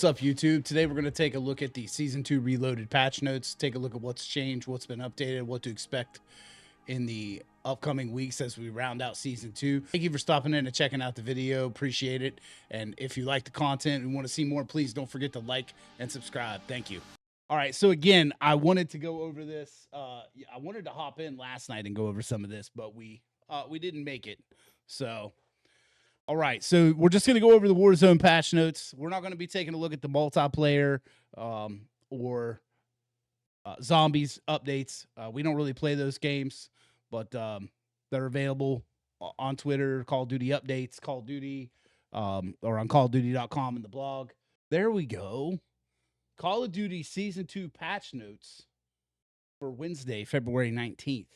up, YouTube? Today we're going to take a look at the Season 2 Reloaded patch notes, take a look at what's changed, what's been updated, what to expect in the upcoming weeks as we round out Season 2. Thank you for stopping in and checking out the video. Appreciate it. And if you like the content and want to see more, please don't forget to like and subscribe. Thank you. All right, so again, I wanted to go over this. I wanted to hop in last night and go over some of this, but we didn't make it. So... all right, so we're just going to go over the Warzone patch notes. We're not going to be taking a look at the multiplayer or zombies updates. We don't really play those games, but they're available on Twitter, Call of Duty updates, Call of Duty, or on callofduty.com in the blog. There we go. Call of Duty Season 2 patch notes for Wednesday, February 19th.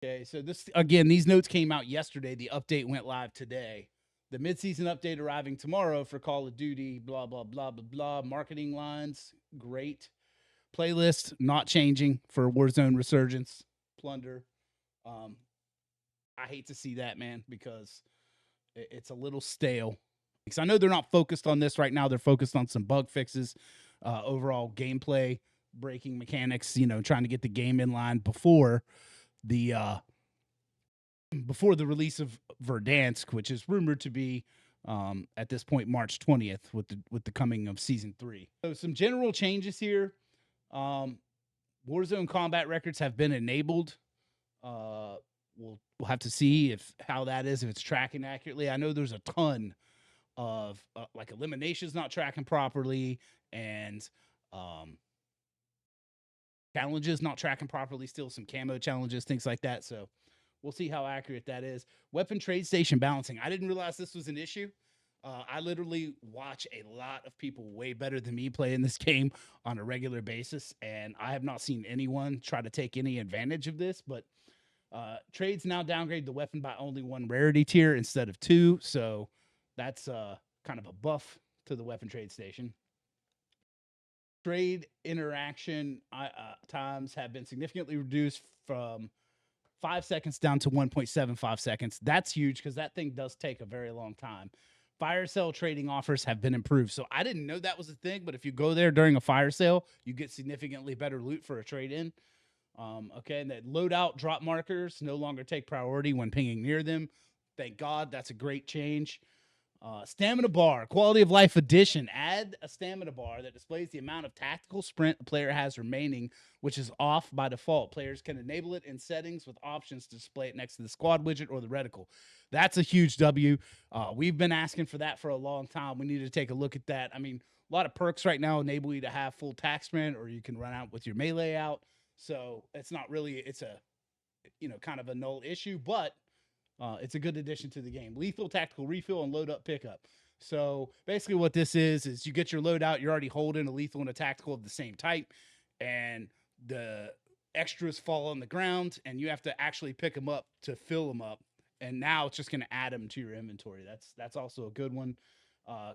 Okay, so this again, these notes came out yesterday. The update went live today. The mid-season update arriving tomorrow for Call of Duty, blah, blah, blah, blah, blah. Marketing lines, great. Playlist, not changing for Warzone Resurgence, Plunder. I hate to see that, man, because it's a little stale. Because I know they're not focused on this right now. They're focused on some bug fixes, overall gameplay, breaking mechanics, you know, trying to get the game in line before the release of Verdansk, which is rumored to be at this point March 20th with the coming of Season 3. So some general changes here. Warzone combat records have been enabled. We'll have to see how that is, if it's tracking accurately. I know there's a ton of like eliminations not tracking properly, and challenges not tracking properly, still some camo challenges, things like that. So we'll see how accurate that is. Weapon trade station balancing. I didn't realize this was an issue. I literally watch a lot of people way better than me play in this game on a regular basis, and I have not seen anyone try to take any advantage of this, but trades now downgrade the weapon by only one rarity tier instead of two, so that's kind of a buff to the weapon trade station. Trade interaction times have been significantly reduced from 5 seconds down to 1.75 seconds. That's huge because that thing does take a very long time. Fire sale trading offers have been improved. So I didn't know that was a thing, but if you go there during a fire sale, you get significantly better loot for a trade-in. Okay, and that loadout drop markers no longer take priority when pinging near them. Thank God, that's a great change. Stamina bar, quality of life edition. Add a stamina bar that displays the amount of tactical sprint a player has remaining, which is off by default. Players can enable it in settings with options to display it next to the squad widget or the reticle. That's a huge W. We've been asking for that for a long time. We need to take a look at that. I mean, a lot of perks right now enable you to have full tac sprint, or you can run out with your melee out. So it's not really, it's a, you know, kind of a null issue, but it's a good addition to the game. Lethal tactical refill and load up pickup. So basically what this is you get your loadout, you're already holding a lethal and a tactical of the same type, and the extras fall on the ground, and you have to actually pick them up to fill them up. And now it's just going to add them to your inventory. That's also a good one.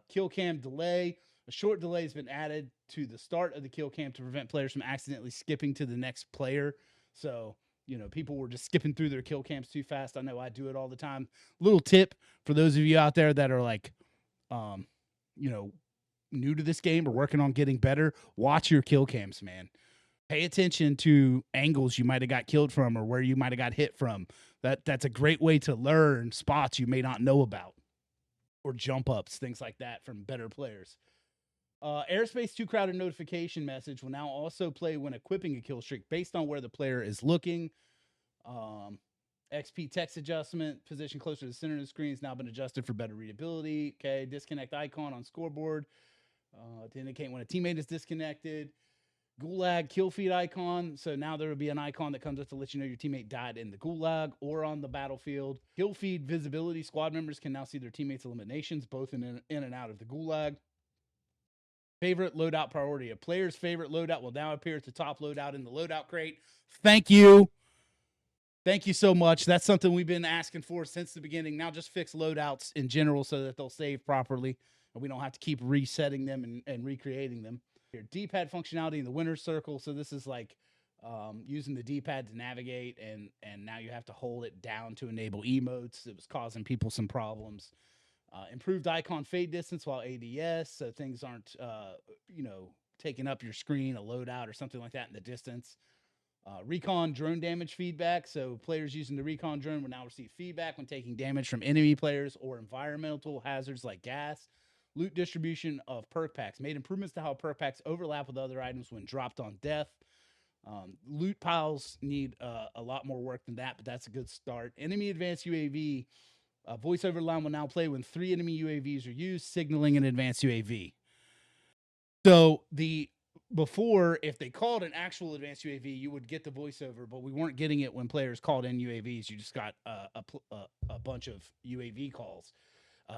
Kill cam delay. A short delay has been added to the start of the kill cam to prevent players from accidentally skipping to the next player. So, you know, people were just skipping through their kill cams too fast. I know I do it all the time. Little tip for those of you out there that are like, you know, new to this game or working on getting better, watch your kill cams, man. Pay attention to angles you might have got killed from or where you might have got hit from. That's a great way to learn spots you may not know about, or jump ups, things like that from better players. Airspace 2 crowded notification message will now also play when equipping a kill streak based on where the player is looking. XP text adjustment, position closer to the center of the screen has now been adjusted for better readability. Okay, disconnect icon on scoreboard to indicate when a teammate is disconnected. Gulag kill feed icon. So now there will be an icon that comes up to let you know your teammate died in the Gulag or on the battlefield. Kill feed visibility. Squad members can now see their teammates' eliminations, both in and out of the Gulag. Favorite loadout priority. A player's favorite loadout will now appear at the top loadout in the loadout crate. Thank you. Thank you so much. That's something we've been asking for since the beginning. Now just fix loadouts in general so that they'll save properly, and we don't have to keep resetting them and recreating them. Here, D-pad functionality in the winner's circle. So this is like using the D-pad to navigate, and now you have to hold it down to enable emotes. It was causing people some problems. Improved icon fade distance while ADS, so things aren't, taking up your screen, a loadout or something like that in the distance. Recon drone damage feedback, so players using the recon drone will now receive feedback when taking damage from enemy players or environmental hazards like gas. Loot distribution of perk packs made improvements to how perk packs overlap with other items when dropped on death. Loot piles need a lot more work than that, but that's a good start. Enemy advanced UAV voiceover line will now play when 3 enemy UAVs are used, signaling an advanced UAV. So before, if they called an actual advanced UAV, you would get the voiceover, but we weren't getting it when players called in UAVs. You just got a bunch of UAV calls.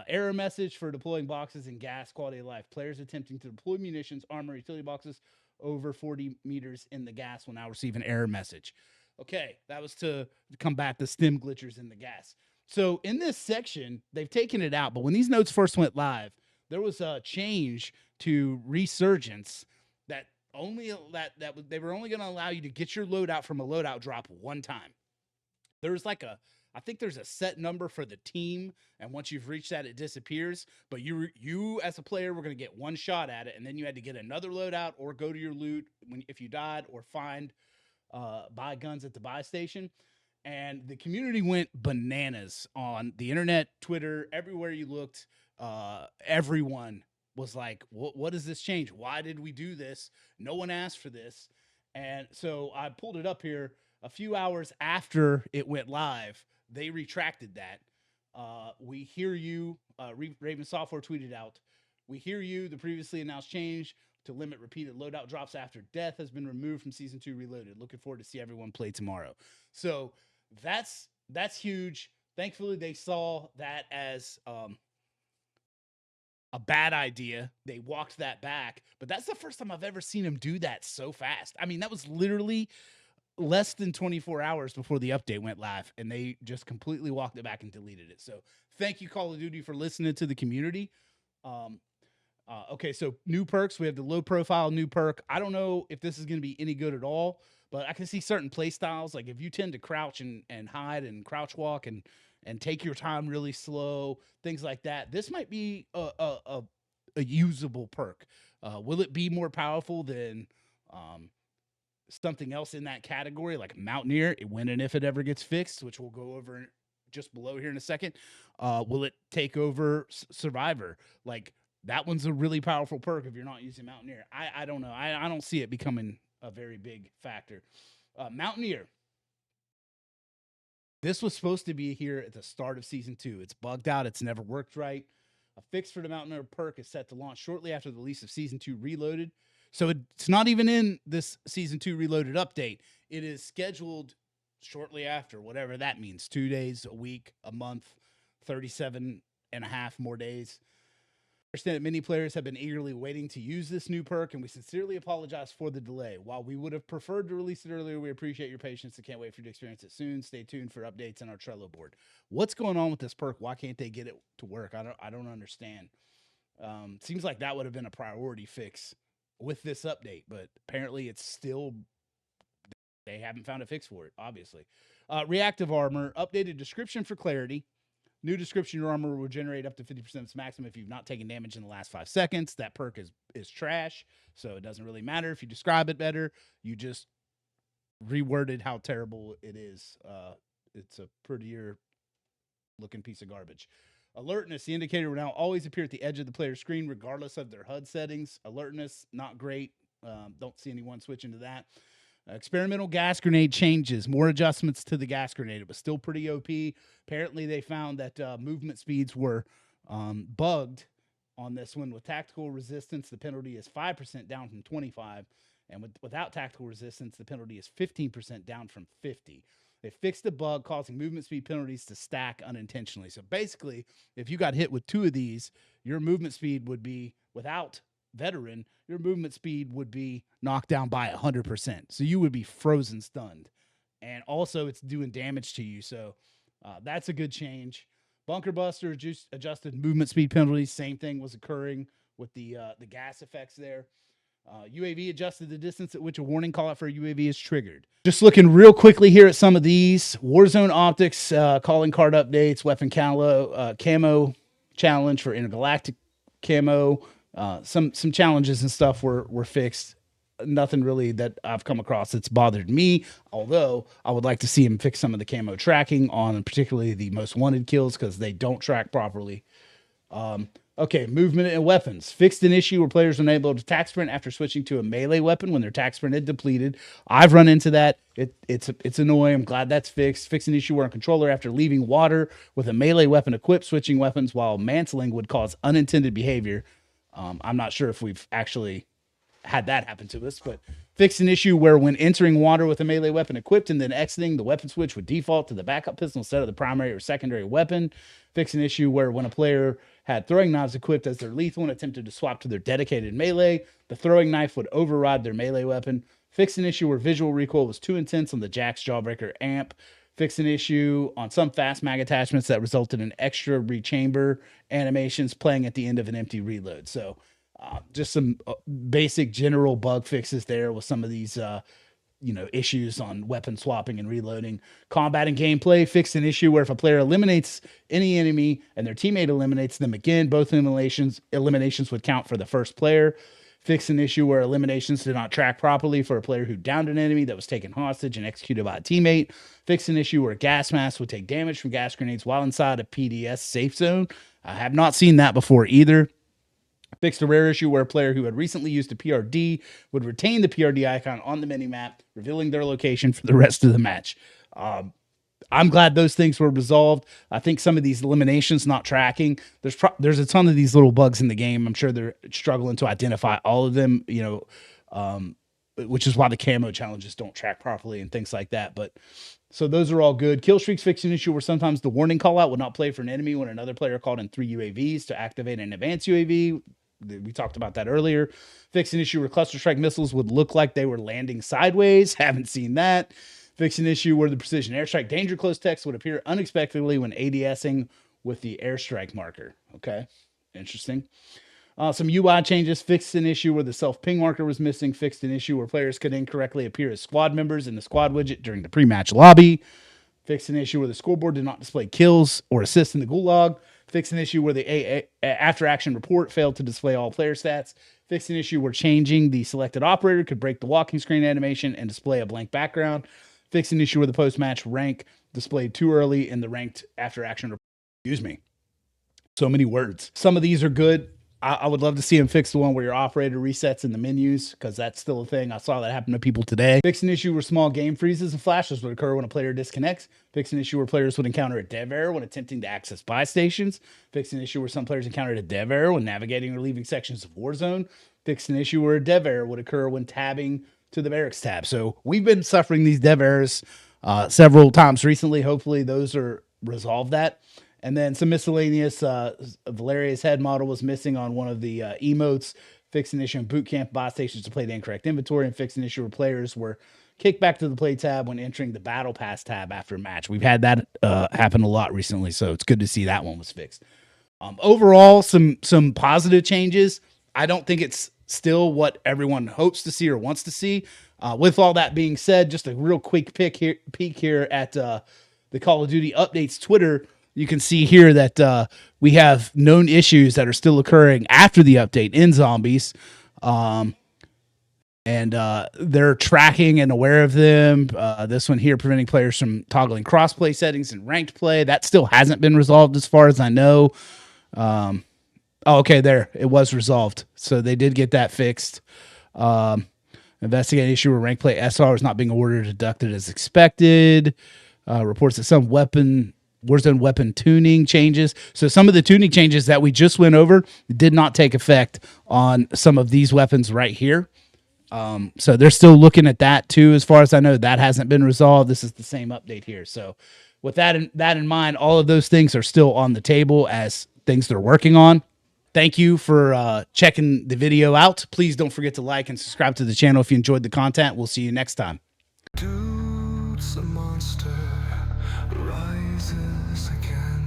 Error message for deploying boxes and gas, quality of life. Players attempting to deploy munitions, armor, utility boxes over 40 meters in the gas will now receive an error message. Okay, that was to combat the stim glitchers in the gas. So in this section, they've taken it out, but when these notes first went live, there was a change to resurgence that they were only going to allow you to get your loadout from a loadout drop one time. There's I think there's a set number for the team, and once you've reached that, it disappears. But you as a player were going to get one shot at it, and then you had to get another loadout or go to your loot if you died, or buy guns at the buy station. And the community went bananas on the internet, Twitter, everywhere you looked. Everyone was like, what is this change? Why did we do this? No one asked for this. And so I pulled it up here. A few hours after it went live, they retracted that. We hear you, Raven Software tweeted out, we hear you, the previously announced change to limit repeated loadout drops after death has been removed from Season 2 Reloaded. Looking forward to see everyone play tomorrow. So that's huge. Thankfully, they saw that as a bad idea. They walked that back, but that's the first time I've ever seen them do that so fast. I mean, that was literally less than 24 hours before the update went live, and they just completely walked it back and deleted it. So thank you, Call of Duty, for listening to the community. Okay, so new perks. We have the low profile new perk. I don't know if this is going to be any good at all, but I can see certain play styles. Like if you tend to crouch and hide and crouch walk and take your time really slow, things like that, this might be a usable perk. Will it be more powerful than something else in that category, like Mountaineer, when and if it ever gets fixed, which we'll go over just below here in a second? Will it take over Survivor? Like, that one's a really powerful perk if you're not using Mountaineer. I don't know. I don't see it becoming a very big factor. Mountaineer. This was supposed to be here at the start of Season 2. It's bugged out. It's never worked right. A fix for the Mountaineer perk is set to launch shortly after the release of Season 2 Reloaded. So it's not even in this Season 2 Reloaded update. It is scheduled shortly after, whatever that means. 2 days, a week, a month, 37 and a half more days. I understand that many players have been eagerly waiting to use this new perk, and we sincerely apologize for the delay. While we would have preferred to release it earlier, we appreciate your patience and can't wait for you to experience it soon. Stay tuned for updates on our Trello board. What's going on with this perk? Why can't they get it to work? I don't understand. Seems like that would have been a priority fix with this update, but apparently it's still, they haven't found a fix for it, obviously. Reactive armor, updated description for clarity. New description, your armor will generate up to 50% of its maximum if you've not taken damage in the last 5 seconds. That perk is trash, so it doesn't really matter if you describe it better. You just reworded how terrible it is. It's a prettier looking piece of garbage. Alertness, the indicator will now always appear at the edge of the player's screen regardless of their HUD settings. Alertness, not great. Don't see anyone switching to that. Experimental gas grenade changes, more adjustments to the gas grenade. It was still pretty OP. Apparently, they found that movement speeds were bugged on this one. With tactical resistance, the penalty is 5% down from 25, and without tactical resistance, the penalty is 15% down from 50. They fixed the bug, causing movement speed penalties to stack unintentionally. So basically, if you got hit with 2 of these, your movement speed would be, without veteran, your movement speed would be knocked down by 100%. So you would be frozen stunned. And also it's doing damage to you. So that's a good change. Bunker Buster adjusted movement speed penalties. Same thing was occurring with the gas effects there. UAV adjusted the distance at which a warning call out for a UAV is triggered. Just looking real quickly here at some of these. Warzone optics, calling card updates, weapon camo challenge for intergalactic camo. Some challenges and stuff were fixed. Nothing really that I've come across that's bothered me. Although I would like to see him fix some of the camo tracking on particularly the most wanted kills because they don't track properly. Okay, movement and weapons. Fixed an issue where players were unable to attack sprint after switching to a melee weapon when their attack sprint had depleted. I've run into that. It's annoying. I'm glad that's fixed. Fixed an issue where a controller, after leaving water with a melee weapon equipped, switching weapons while mantling would cause unintended behavior. I'm not sure if we've actually had that happen to us, but fixed an issue where when entering water with a melee weapon equipped and then exiting, the weapon switch would default to the backup pistol instead of the primary or secondary weapon. Fixed an issue where when a player had throwing knives equipped as their lethal and attempted to swap to their dedicated melee, the throwing knife would override their melee weapon. Fixed an issue where visual recoil was too intense on the Jack's Jawbreaker amp. Fixed an issue on some fast mag attachments that resulted in extra rechamber animations playing at the end of an empty reload. So just some basic general bug fixes there with some of these issues on weapon swapping and reloading. Combat and gameplay. Fixed an issue where if a player eliminates any enemy and their teammate eliminates them again, both eliminations would count for the first player. Fixed an issue where eliminations did not track properly for a player who downed an enemy that was taken hostage and executed by a teammate. Fixed an issue where gas masks would take damage from gas grenades while inside a PDS safe zone. I have not seen that before either. Fixed a rare issue where a player who had recently used a PRD would retain the PRD icon on the minimap, revealing their location for the rest of the match. I'm glad those things were resolved. I think some of these eliminations not tracking, there's a ton of these little bugs in the game. I'm sure they're struggling to identify all of them, which is why the camo challenges don't track properly and things like that. But so those are all good. Kill streaks fixed an issue where sometimes the warning call out would not play for an enemy when another player called in 3 UAVs to activate an advanced UAV. We talked about that earlier. Fixed an issue where cluster strike missiles would look like they were landing sideways. Haven't seen that. Fixed an issue where the precision airstrike danger close text would appear unexpectedly when ADSing with the airstrike marker. Okay, interesting. Some UI changes. Fixed an issue where the self-ping marker was missing. Fixed an issue where players could incorrectly appear as squad members in the squad widget during the pre-match lobby. Fixed an issue where the scoreboard did not display kills or assists in the gulag. Fixed an issue where the after-action report failed to display all player stats. Fixed an issue where changing the selected operator could break the walking screen animation and display a blank background. Fixed an issue where the post-match rank displayed too early in the ranked after-action report. Excuse me. So many words. Some of these are good. I would love to see him fix the one where your operator resets in the menus, because that's still a thing. I saw that happen to people today. Fix an issue where small game freezes and flashes would occur when a player disconnects. Fix an issue where players would encounter a dev error when attempting to access buy stations. Fix an issue where some players encountered a dev error when navigating or leaving sections of Warzone. Fix an issue where a dev error would occur when tabbing to the barracks tab. So we've been suffering these dev errors several times recently. Hopefully those are resolved that. And then some miscellaneous, Valeria's head model was missing on one of the emotes. Fixed an issue in boot camp buy stations to play the incorrect inventory, and fixed an issue where players were kicked back to the play tab when entering the battle pass tab after a match. We've had that happen a lot recently, so it's good to see that one was fixed. Overall, some positive changes. I don't think it's still what everyone hopes to see or wants to see. With all that being said, just a real quick peek here at the Call of Duty updates Twitter. You can see here that we have known issues that are still occurring after the update in zombies. And they're tracking and aware of them. This one here, preventing players from toggling crossplay settings and ranked play. That still hasn't been resolved as far as I know. Okay, there. It was resolved. So they did get that fixed. Investigating issue where ranked play SR is not being ordered deducted as expected. Reports that some Warzone weapon tuning changes. So some of the tuning changes that we just went over did not take effect on some of these weapons right here. So they're still looking at that too. As far as I know, that hasn't been resolved. This is the same update here. So with that in mind, all of those things are still on the table as things they're working on. Thank you for checking the video out. Please don't forget to like and subscribe to the channel if you enjoyed the content. We'll see you next time. Dude,